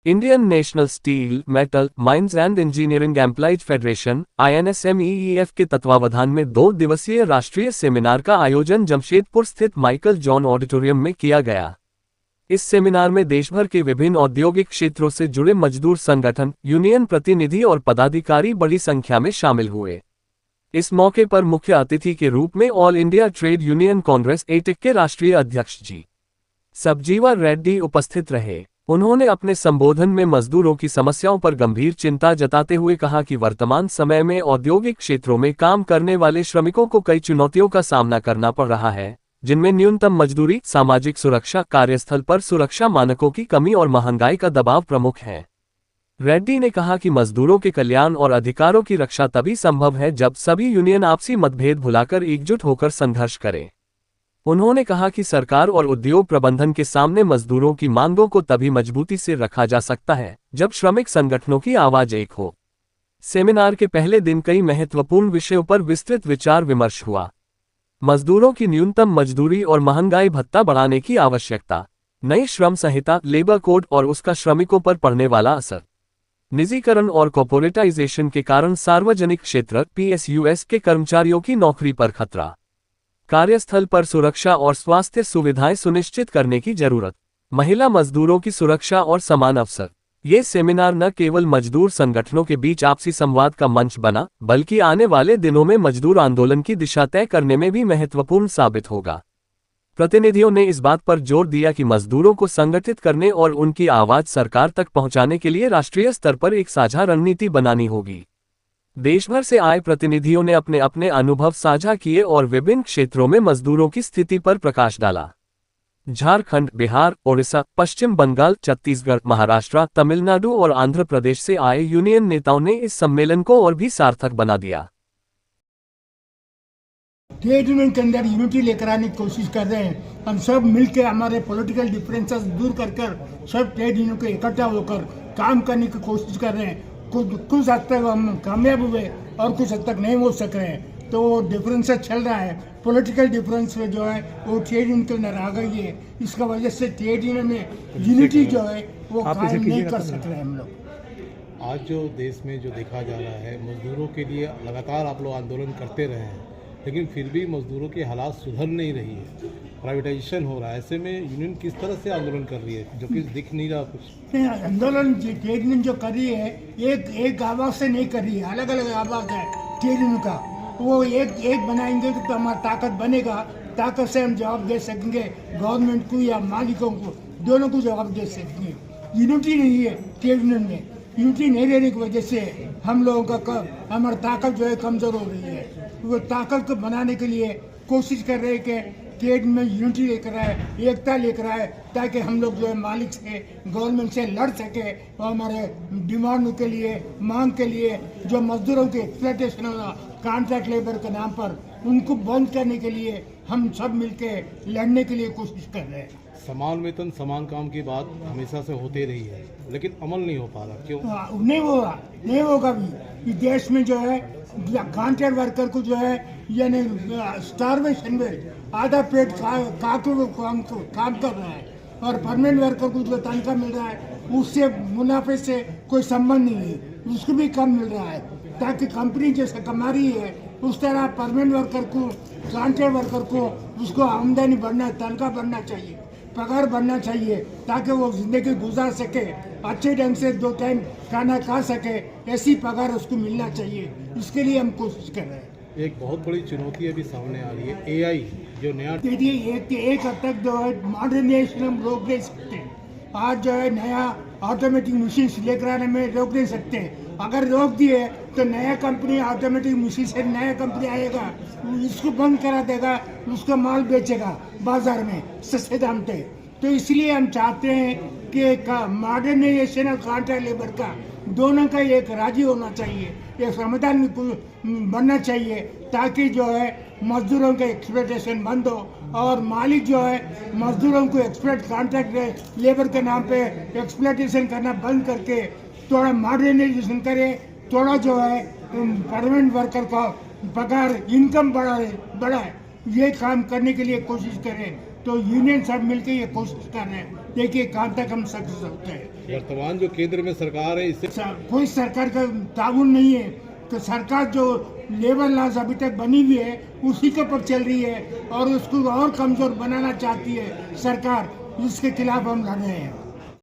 Indian national steel, metal, mines and engineering employees federation (INSMEEF) के तत्वावधान में 2 दिवसीय राष्ट्रीय सेमिनार का आयोजन जमशेदपुर स्थित माइकल जॉन ऑडिटोरियम में किया गया। इस सेमिनार में देशभर के विभिन्न औद्योगिक क्षेत्रों से जुड़े मजदूर संगठन, यूनियन प्रतिनिधि और पदाधिकारी बड़ी संख्या में शामिल हुए। इस मौके पर मुख्य अतिथि के रूप में all India trade union Congress (ATIC) के राष्ट्रीय अध्यक्ष जी. सब्जीवा रेड्डी उपस्थित रहे। उन्होंने अपने संबोधन में मजदूरों की समस्याओं पर गंभीर चिंता जताते हुए कहा कि वर्तमान समय में औद्योगिक क्षेत्रों में काम करने वाले श्रमिकों को कई चुनौतियों का सामना करना पड़ रहा है, जिनमें न्यूनतम मजदूरी, सामाजिक सुरक्षा, कार्यस्थल पर सुरक्षा मानकों की कमी और महंगाई का दबाव प्रमुख है। रेड्डी ने कहा कि मजदूरों के कल्याण और अधिकारों की रक्षा तभी संभव है जब सभी यूनियन आपसी मतभेद भुलाकर एकजुट होकर संघर्ष करें। उन्होंने कहा कि सरकार और उद्योग प्रबंधन के सामने मजदूरों की मांगों को तभी मजबूती से रखा जा सकता है जब श्रमिक संगठनों की आवाज एक हो। सेमिनार के पहले दिन कई महत्वपूर्ण विषयों पर विस्तृत विचार विमर्श हुआ। मजदूरों की न्यूनतम मजदूरी और महंगाई भत्ता बढ़ाने की आवश्यकता, नई श्रम संहिता, लेबर कोड और उसका श्रमिकों पर पड़ने वाला असर, निजीकरण और कॉर्पोरेटाइजेशन के कारण सार्वजनिक क्षेत्र (PSUs) के कर्मचारियों की नौकरी पर खतरा, कार्यस्थल पर सुरक्षा और स्वास्थ्य सुविधाएं सुनिश्चित करने की जरूरत, महिला मजदूरों की सुरक्षा और समान अवसर। ये सेमिनार न केवल मजदूर संगठनों के बीच आपसी संवाद का मंच बना, बल्कि आने वाले दिनों में मजदूर आंदोलन की दिशा तय करने में भी महत्वपूर्ण साबित होगा। प्रतिनिधियों ने इस बात पर जोर दिया कि मजदूरों को संगठित करने और उनकी आवाज सरकार तक पहुंचाने के लिए राष्ट्रीय स्तर पर एक साझा रणनीति बनानी होगी। देशभर से आए प्रतिनिधियों ने अपने अपने अनुभव साझा किए और विभिन्न क्षेत्रों में मजदूरों की स्थिति पर प्रकाश डाला। झारखंड, बिहार, ओडिशा, पश्चिम बंगाल, छत्तीसगढ़, महाराष्ट्र, तमिलनाडु और आंध्र प्रदेश से आए यूनियन नेताओं ने इस सम्मेलन को और भी सार्थक बना दिया। ट्रेड यूनियन के अंदर यूनिटी लेकर आने की कोशिश कर रहे हैं। हम सब मिलकर हमारे पॉलिटिकल डिफरेंसेस दूर कर सब ट्रेड यूनियन को इकट्ठा होकर काम करने की कोशिश कर रहे हैं। कुछ हद तक हम कामयाब हुए और कुछ हद तक नहीं हो सक रहे हैं। तो डिफरेंसेस चल रहा है, पॉलिटिकल डिफरेंस में जो है वो ट्रेड यूनियन के अंदर आ गई है। इसका वजह से ट्रेड यूनियन में यूनिटी जो है वो कायम नहीं कर सक रहे हम लोग। आज जो देश में जो देखा जा रहा है, मजदूरों के लिए लगातार आप लोग आंदोलन करते रहे हैं, लेकिन फिर भी मजदूरों की हालात सुधर नहीं रही है। प्राइवेटाइजेशन हो रहा है, ऐसे में यूनियन किस तरह से आंदोलन कर रही है, जो कि दिख नहीं रहा कुछ? आंदोलन ट्रेड यूनियन जो कर रही है एक आवाज से नहीं कर रही है, अलग अलग आवाज है ट्रेड यूनियन का। वो एक बनाएंगे तो हमारा ताकत बनेगा, ताकत से हम जवाब दे सकेंगे गवर्नमेंट को या मालिकों को, दोनों को जवाब दे सकेंगे। यूनिटी नहीं है ट्रेड यूनियन में, यूनिटी नहीं रहने की वजह से हम लोगों का हमारी ताकत जो है कमजोर हो रही है। वो ताकत को बनाने के लिए कोशिश कर रहे हैं कि ट्रेड में यूनिटी लेकर आए, एकता लेकर आए, ताकि हम लोग जो है मालिक से, गवर्नमेंट से लड़ सके और हमारे डिमांड के लिए, मांग के लिए जो मजदूरों के एक्सप्लॉयटेशन हो रहा कॉन्ट्रैक्ट लेबर के नाम पर, उनको बंद करने के लिए हम सब मिलकर लड़ने के लिए कोशिश कर रहे हैं। समान वेतन समान काम की बात हमेशा से होती रही है, लेकिन अमल नहीं हो पा रहा, क्यों? नहीं होगा, नहीं होगा भी। इस देश में जो है कॉन्ट्रैक्ट वर्कर को जो है यानी स्टारवेशन में आधा पेट खा के वो काम कर रहा है, और परमानेंट वर्कर को जो तनख्वाह मिल रहा है उससे मुनाफे से कोई संबंध नहीं है, उसको भी कम मिल रहा है। ताकि कंपनी जैसे कमा रही है उस तरह परमानेंट वर्कर को, कॉन्ट्रैक्ट वर्कर को, उसको आमदनी बढ़ना, तनख्वाह बढ़ना चाहिए, पगार बढ़ना चाहिए, ताकि वो जिंदगी गुजार सके, अच्छे ढंग से 2 टाइम खाना खा सके, ऐसी पगार उसको मिलना चाहिए। इसके लिए हम कोशिश कर रहे हैं। एक बहुत बड़ी चुनौती अभी सामने आ रही है, AI जो नया एक हद तक जो है मॉडर्नाइजेशन हम रोक नहीं सकते। आज जो है नया ऑटोमेटिक मशीन लेकर आने में रोक नहीं सकते। अगर रोक दिए तो नया कंपनी ऑटोमेटिक मशीन से नया कंपनी आएगा, इसको बंद करा देगा, उसका माल बेचेगा बाजार में सस्ते दाम पे। तो इसलिए हम चाहते हैं कि मॉडर्नाइजेशन और कॉन्ट्रैक्ट लेबर का दोनों का एक राजी होना चाहिए, एक समाधान बनना चाहिए, ताकि जो है मजदूरों का एक्सप्लॉयटेशन बंद हो और मालिक जो है मजदूरों को कॉन्ट्रैक्ट लेबर के नाम पे एक्सप्लॉयटेशन करना बंद करके थोड़ा मॉडर्नाइजेशन करे, थोड़ा जो है परमानेंट वर्कर का पगार इनकम बढ़ाए, ये काम करने के लिए कोशिश करें, तो यूनियन सब मिलकर ये कोशिश कर रहे हैं। देखिए कहाँ तक हम सक्सेस होते हैं। वर्तमान जो केंद्र में सरकार है इससे कोई सरकार का ताउन नहीं है, तो सरकार जो लेबर लॉज अभी तक बनी हुई है उसी के ऊपर चल रही है और उसको और कमजोर बनाना चाहती है सरकार, जिसके खिलाफ हम लड़ रहे हैं।